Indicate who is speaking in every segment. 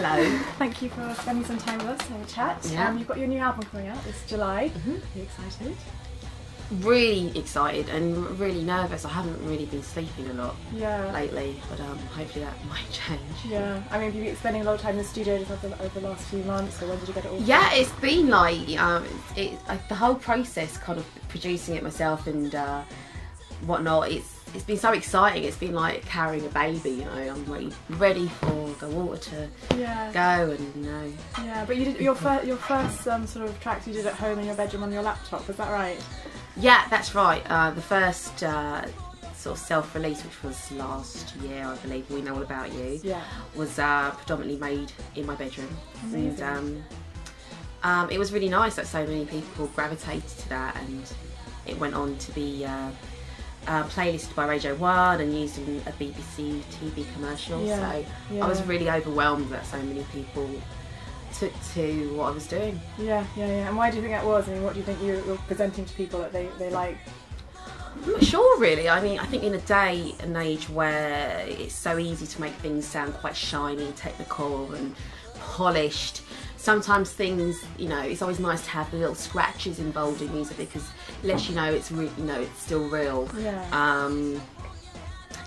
Speaker 1: Hello.
Speaker 2: Thank you for spending some time with us and having a chat.
Speaker 1: Yeah.
Speaker 2: You've got your new album coming out this July. Are you excited?
Speaker 1: Really excited and really nervous. I haven't really been sleeping a lot lately, but hopefully that might change.
Speaker 2: Yeah. I mean, have you been spending a lot of time in the studio over the last few months, or when did you get it all?
Speaker 1: Yeah, it's been like the whole process, kind of producing it myself and whatnot. It's been so exciting. It's been like carrying a baby, you know. I'm like ready for the water to go, and you know.
Speaker 2: Yeah, but you did your first sort of tracks you did at home in your bedroom on your laptop. Was that right?
Speaker 1: Yeah, that's right. The first sort of self-release, which was last year, I believe, We Know All About You, was predominantly made in my bedroom.
Speaker 2: Amazing.
Speaker 1: And it was really nice that so many people gravitated to that, and it went on to be playlisted by Radio 1 and used in a BBC TV commercial. So I was really overwhelmed that so many people took to what I was doing. Yeah.
Speaker 2: And why do you think that was? I mean, what do you think you're presenting to people that they like?
Speaker 1: I'm not sure, really. I mean, I think in a day and age where it's so easy to make things sound quite shiny and technical and polished, sometimes things, you know, it's always nice to have the little scratches involved in music because it lets you know it's it's still real.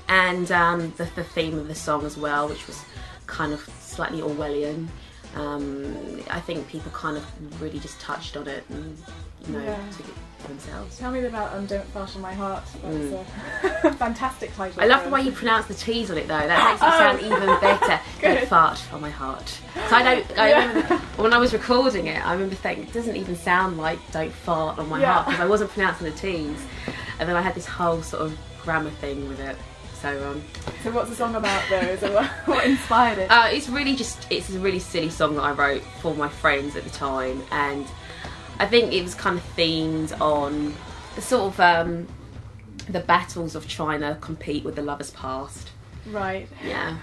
Speaker 1: And the theme of the song as well, which was kind of slightly Orwellian. I think people kind of really just touched on it and, you know, took it for themselves.
Speaker 2: Tell me about Don't Fart on My Heart. That's a fantastic title.
Speaker 1: I love the way you pronounce the T's on it though. That makes it sound even better. Don't fart on my heart. So I remember when I was recording it, I remember thinking it doesn't even sound like Don't Fart on My Heart because I wasn't pronouncing the T's. And then I had this whole sort of grammar thing with it. So
Speaker 2: what's the song about though? So what inspired it?
Speaker 1: It's a really silly song that I wrote for my friends at the time, and I think it was kind of themed on the sort of the battles of trying to compete with the lover's past.
Speaker 2: Right.
Speaker 1: Yeah.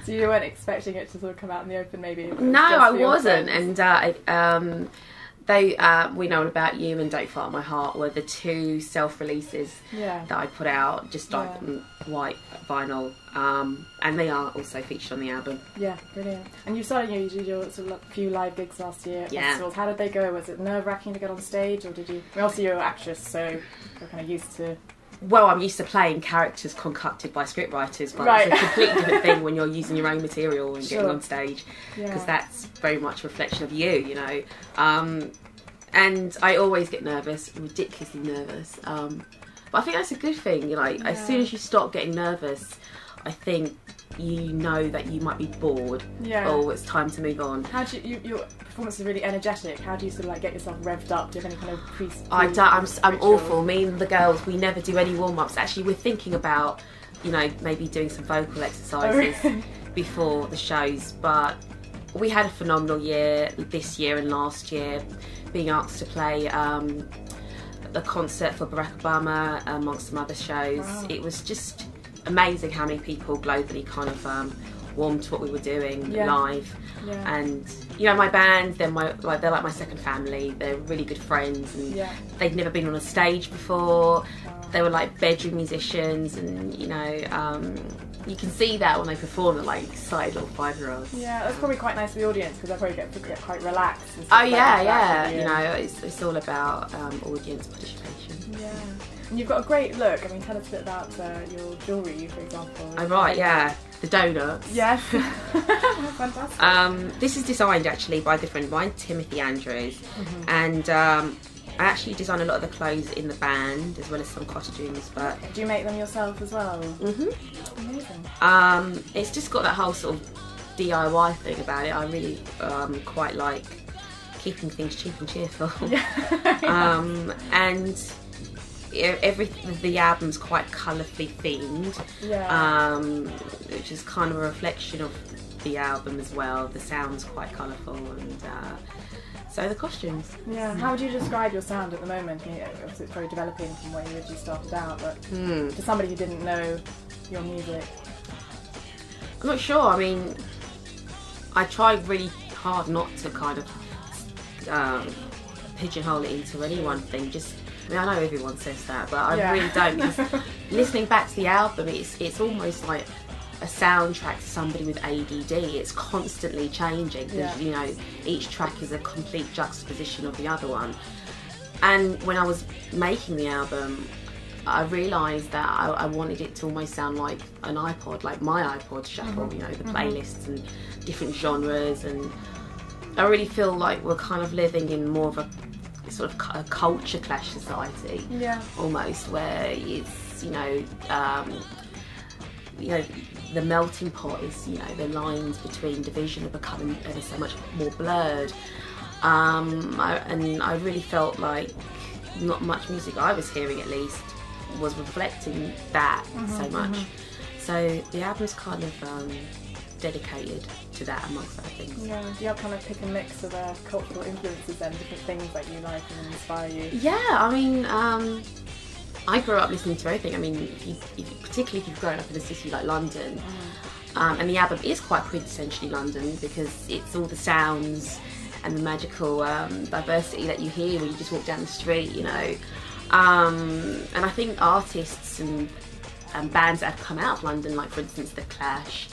Speaker 2: So you weren't expecting it to sort of come out in the open, maybe?
Speaker 1: No, I wasn't, and We Know All About You and Don't Fart on My Heart were the two self-releases that I put out, just like on white vinyl, and they are also featured on the album. Yeah, brilliant.
Speaker 2: And you did your sort of few live gigs last year at festivals. How did they go? Was it nerve-wracking to get on stage, or did you? I mean, obviously you're an actress, so you're kind of used to.
Speaker 1: Well, I'm used to playing characters concocted by scriptwriters, but it's a completely different thing when you're using your own material and getting on stage, because that's very much a reflection of you, you know. And I always get nervous, ridiculously nervous. But I think that's a good thing, you know. As soon as you stop getting nervous, I think you know that you might be bored, or it's time to move on.
Speaker 2: How do your performance is really energetic. How do you sort of like get yourself revved up? Do you have any kind of
Speaker 1: I'm awful. Me and the girls, we never do any warm-ups. Actually, we're thinking about, you know, maybe doing some vocal exercises before the shows. But we had a phenomenal year this year and last year, being asked to play a concert for Barack Obama amongst some other shows. It was just amazing how many people globally kind of warmed to what we were doing live. And you know, my band, they're like my second family. They're really good friends, and they'd never been on a stage before. They were like bedroom musicians, and you know, you can see that when they perform. They're like excited little 5-year-olds.
Speaker 2: Yeah, that's probably quite nice for the audience because they probably get quite relaxed. And
Speaker 1: oh yeah. You know, it's all about audience participation.
Speaker 2: Yeah. And you've got a great look. I mean, tell us a bit about your jewellery, for example.
Speaker 1: Oh right, the donuts.
Speaker 2: Yes. Fantastic.
Speaker 1: This is designed actually by a good friend of mine, Timothy Andrews, and I actually design a lot of the clothes in the band as well as some costumes. But
Speaker 2: do you make them yourself as well? Amazing.
Speaker 1: It's just got that whole sort of DIY thing about it. I really quite like keeping things cheap and cheerful. And the album's quite colourfully themed, which is kind of a reflection of the album as well. The sound's quite colourful, and so the costumes.
Speaker 2: Yeah. How would you describe your sound at the moment? I mean, obviously it's probably developing from where you originally started out, but to somebody who didn't know your music,
Speaker 1: I'm not sure. I mean, I try really hard not to kind of pigeonhole it into any one thing. I mean, I know everyone says that, but I really don't. Because listening back to the album, it's almost like a soundtrack to somebody with ADD. It's constantly changing.
Speaker 2: Yeah.
Speaker 1: You know, each track is a complete juxtaposition of the other one. And when I was making the album, I realised that I wanted it to almost sound like an iPod, like my iPod shuffle, you know, the playlists and different genres. And I really feel like we're kind of living in more of a sort of a culture clash society, almost, where it's, you know, the melting pot is, you know, the lines between division are becoming ever so much more blurred. And I really felt like not much music I was hearing, at least, was reflecting that so much. So the album's kind of dedicated to that, amongst other things.
Speaker 2: Yeah, do you have kind of pick and mix of cultural influences and different things that you like and inspire you?
Speaker 1: Yeah, I mean, I grew up listening to everything. I mean, particularly if you've grown up in a city like London, and the album is quite quintessentially London, because it's all the sounds and the magical diversity that you hear when you just walk down the street, you know. And I think artists and bands that have come out of London, like for instance The Clash,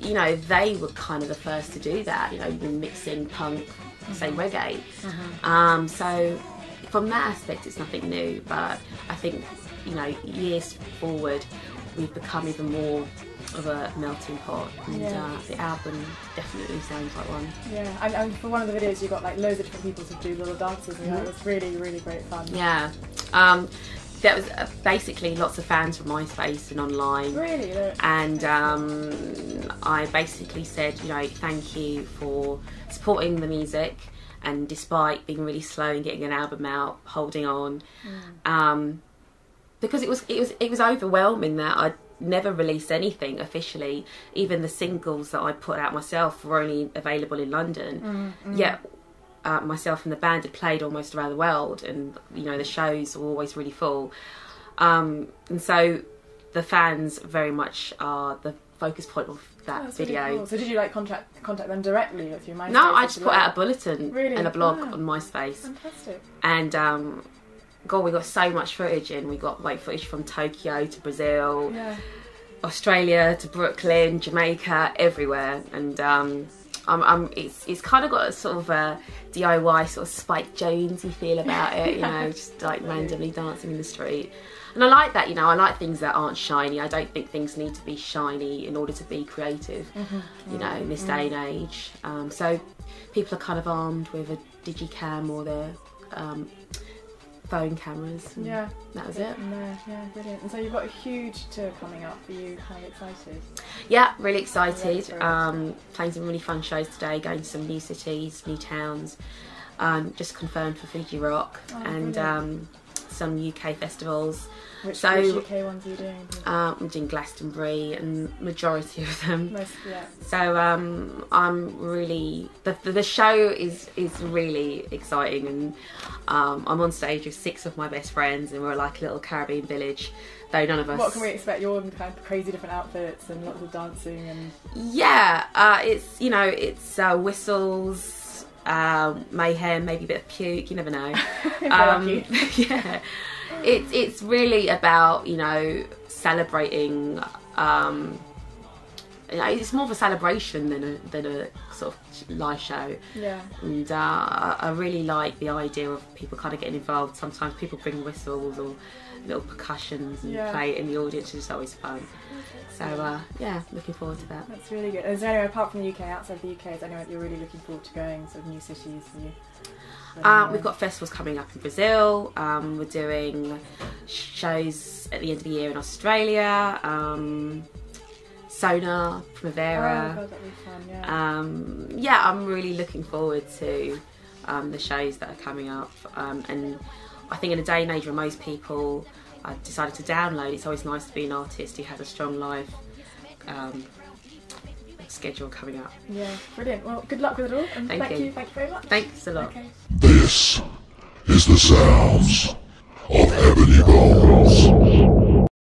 Speaker 1: you know, they were kind of the first to do that, you know, mixing punk, say reggae. So from that aspect it's nothing new, but I think, you know, years forward we've become even more of a melting pot, and the album definitely sounds like one.
Speaker 2: Yeah, and for one of the videos you got like loads of different people to do little dances, and it was really, really great fun.
Speaker 1: Yeah, there was basically lots of fans from MySpace and online.
Speaker 2: Really?
Speaker 1: And I basically said, you know, thank you for supporting the music, and despite being really slow in getting an album out, holding on, because it was overwhelming that I'd never released anything officially. Even the singles that I put out myself were only available in London. Yet myself and the band had played almost around the world, and you know, the shows were always really full. And so the fans very much are the focus point of that video.
Speaker 2: Really cool. So did you like contact them directly through MySpace?
Speaker 1: No, I just put out a bulletin and a blog on MySpace.
Speaker 2: Fantastic.
Speaker 1: And God, we got so much footage in. We got like footage from Tokyo to Brazil, Australia to Brooklyn, Jamaica, everywhere. And it's kind of got a sort of a DIY sort of Spike Jonze feel about it, you know, just like randomly dancing in the street. And I like that, you know, I like things that aren't shiny. I don't think things need to be shiny in order to be creative, you know, in this day and age. So people are kind of armed with a digicam or their phone cameras.
Speaker 2: Yeah,
Speaker 1: that was it.
Speaker 2: Yeah, brilliant. And so you've got a huge tour coming up. Are you kind of excited?
Speaker 1: Yeah, really excited. Playing some really fun shows today, going to some new cities, new towns. Just confirmed for Fiji Rock, and some UK festivals.
Speaker 2: Which UK ones are you doing?
Speaker 1: I'm doing Glastonbury and majority of them.
Speaker 2: Yeah.
Speaker 1: So I'm really, the show is really exciting, and I'm on stage with 6 of my best friends, and we're like a little Caribbean village, though none of us.
Speaker 2: What can we expect? You're in kind of crazy different outfits and lots of dancing and.
Speaker 1: Yeah, it's, you know, it's whistles, mayhem, maybe a bit of puke. You never know. Yeah. It's really about, you know, celebrating. You know, it's more of a celebration than a sort of live show. Yeah. And I really like the idea of people kind of getting involved. Sometimes people bring whistles or little percussions and play it in the audience, which is always fun. So yeah, looking forward to that.
Speaker 2: That's really good. Is there anywhere apart from the UK, outside the UK, is there anywhere that you're really looking forward to going, sort of new cities for you?
Speaker 1: We've got festivals coming up in Brazil. We're doing shows at the end of the year in Australia. Sonar, Primavera.
Speaker 2: Oh, God, that'd be fun,
Speaker 1: yeah, I'm really looking forward to the shows that are coming up. And I think in a day and age where most people decided to download, it's always nice to be an artist who has a strong live schedule coming up.
Speaker 2: Yeah, brilliant. Well, good luck with it all, and thank you very much.
Speaker 1: Thanks a lot.
Speaker 3: This is the sounds of Ebony Bones.